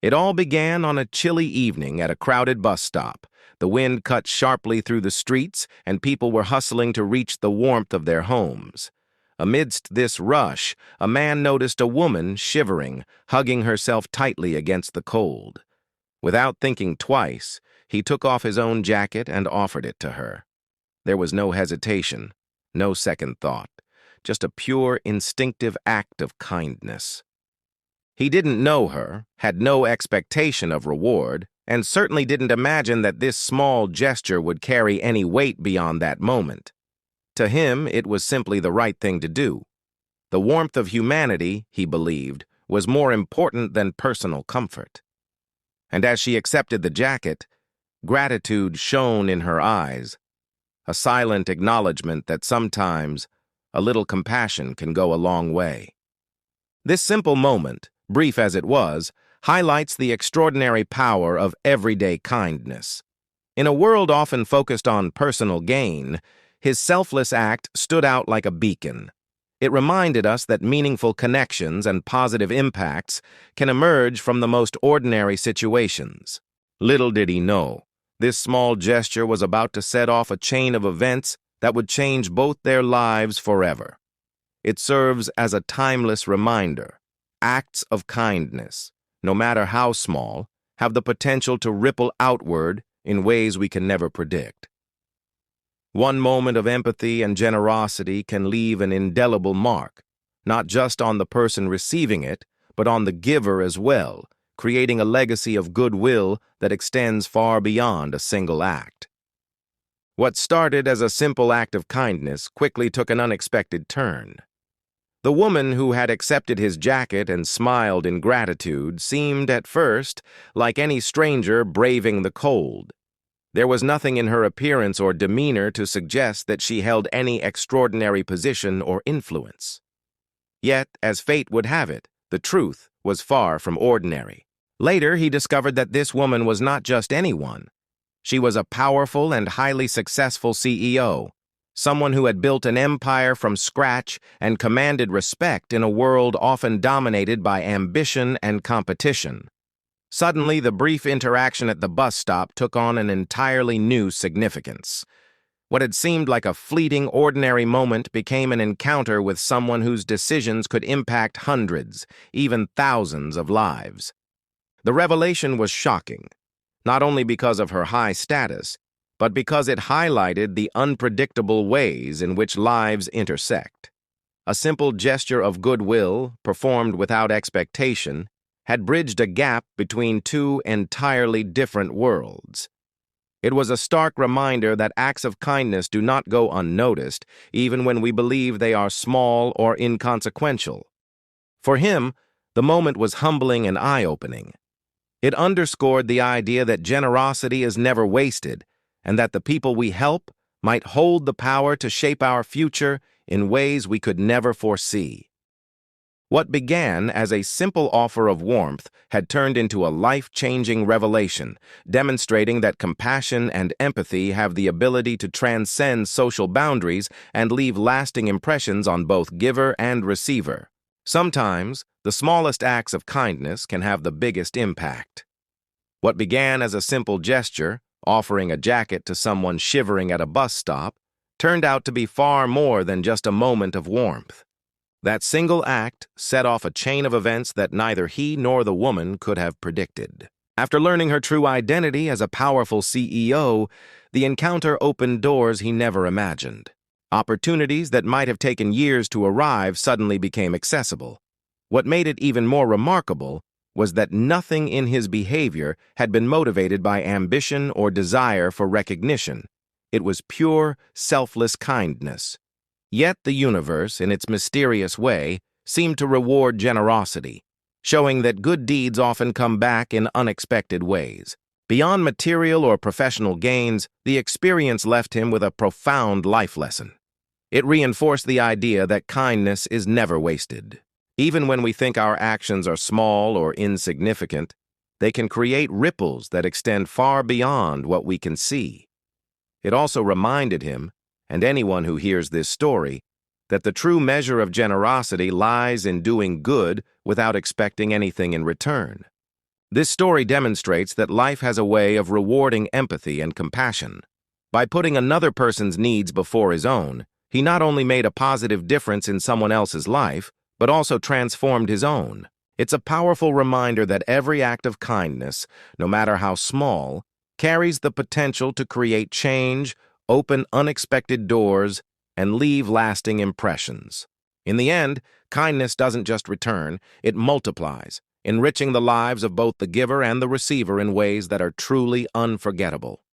It all began on a chilly evening at a crowded bus stop. The wind cut sharply through the streets, and people were hustling to reach the warmth of their homes. Amidst this rush, a man noticed a woman shivering, hugging herself tightly against the cold. Without thinking twice, he took off his own jacket and offered it to her. There was no hesitation, no second thought, just a pure, instinctive act of kindness. He didn't know her, had no expectation of reward, and certainly didn't imagine that this small gesture would carry any weight beyond that moment. To him, it was simply the right thing to do. The warmth of humanity, he believed, was more important than personal comfort. And as she accepted the jacket, gratitude shone in her eyes, a silent acknowledgement that sometimes a little compassion can go a long way. This simple moment, brief as it was, highlights the extraordinary power of everyday kindness. In a world often focused on personal gain, his selfless act stood out like a beacon. It reminded us that meaningful connections and positive impacts can emerge from the most ordinary situations. Little did he know, this small gesture was about to set off a chain of events that would change both their lives forever. It serves as a timeless reminder. Acts of kindness, no matter how small, have the potential to ripple outward in ways we can never predict. One moment of empathy and generosity can leave an indelible mark, not just on the person receiving it, but on the giver as well, creating a legacy of goodwill that extends far beyond a single act. What started as a simple act of kindness quickly took an unexpected turn. The woman who had accepted his jacket and smiled in gratitude seemed at first like any stranger braving the cold. There was nothing in her appearance or demeanor to suggest that she held any extraordinary position or influence. Yet, as fate would have it, the truth was far from ordinary. Later, he discovered that this woman was not just anyone. She was a powerful and highly successful CEO, someone who had built an empire from scratch and commanded respect in a world often dominated by ambition and competition. Suddenly, the brief interaction at the bus stop took on an entirely new significance. What had seemed like a fleeting, ordinary moment became an encounter with someone whose decisions could impact hundreds, even thousands of lives. The revelation was shocking, not only because of her high status, but because it highlighted the unpredictable ways in which lives intersect. A simple gesture of goodwill, performed without expectation, had bridged a gap between two entirely different worlds. It was a stark reminder that acts of kindness do not go unnoticed, even when we believe they are small or inconsequential. For him, the moment was humbling and eye-opening. It underscored the idea that generosity is never wasted, and that the people we help might hold the power to shape our future in ways we could never foresee. What began as a simple offer of warmth had turned into a life-changing revelation, demonstrating that compassion and empathy have the ability to transcend social boundaries and leave lasting impressions on both giver and receiver. Sometimes, the smallest acts of kindness can have the biggest impact. What began as a simple gesture, offering a jacket to someone shivering at a bus stop, turned out to be far more than just a moment of warmth. That single act set off a chain of events that neither he nor the woman could have predicted. After learning her true identity as a powerful CEO, the encounter opened doors he never imagined. Opportunities that might have taken years to arrive suddenly became accessible. What made it even more remarkable was that nothing in his behavior had been motivated by ambition or desire for recognition. It was pure, selfless kindness. Yet the universe, in its mysterious way, seemed to reward generosity, showing that good deeds often come back in unexpected ways. Beyond material or professional gains, the experience left him with a profound life lesson. It reinforced the idea that kindness is never wasted. Even when we think our actions are small or insignificant, they can create ripples that extend far beyond what we can see. It also reminded him, and anyone who hears this story, that the true measure of generosity lies in doing good without expecting anything in return. This story demonstrates that life has a way of rewarding empathy and compassion. By putting another person's needs before his own, he not only made a positive difference in someone else's life, but also transformed his own. It's a powerful reminder that every act of kindness, no matter how small, carries the potential to create change, open unexpected doors, and leave lasting impressions. In the end, kindness doesn't just return, it multiplies, enriching the lives of both the giver and the receiver in ways that are truly unforgettable.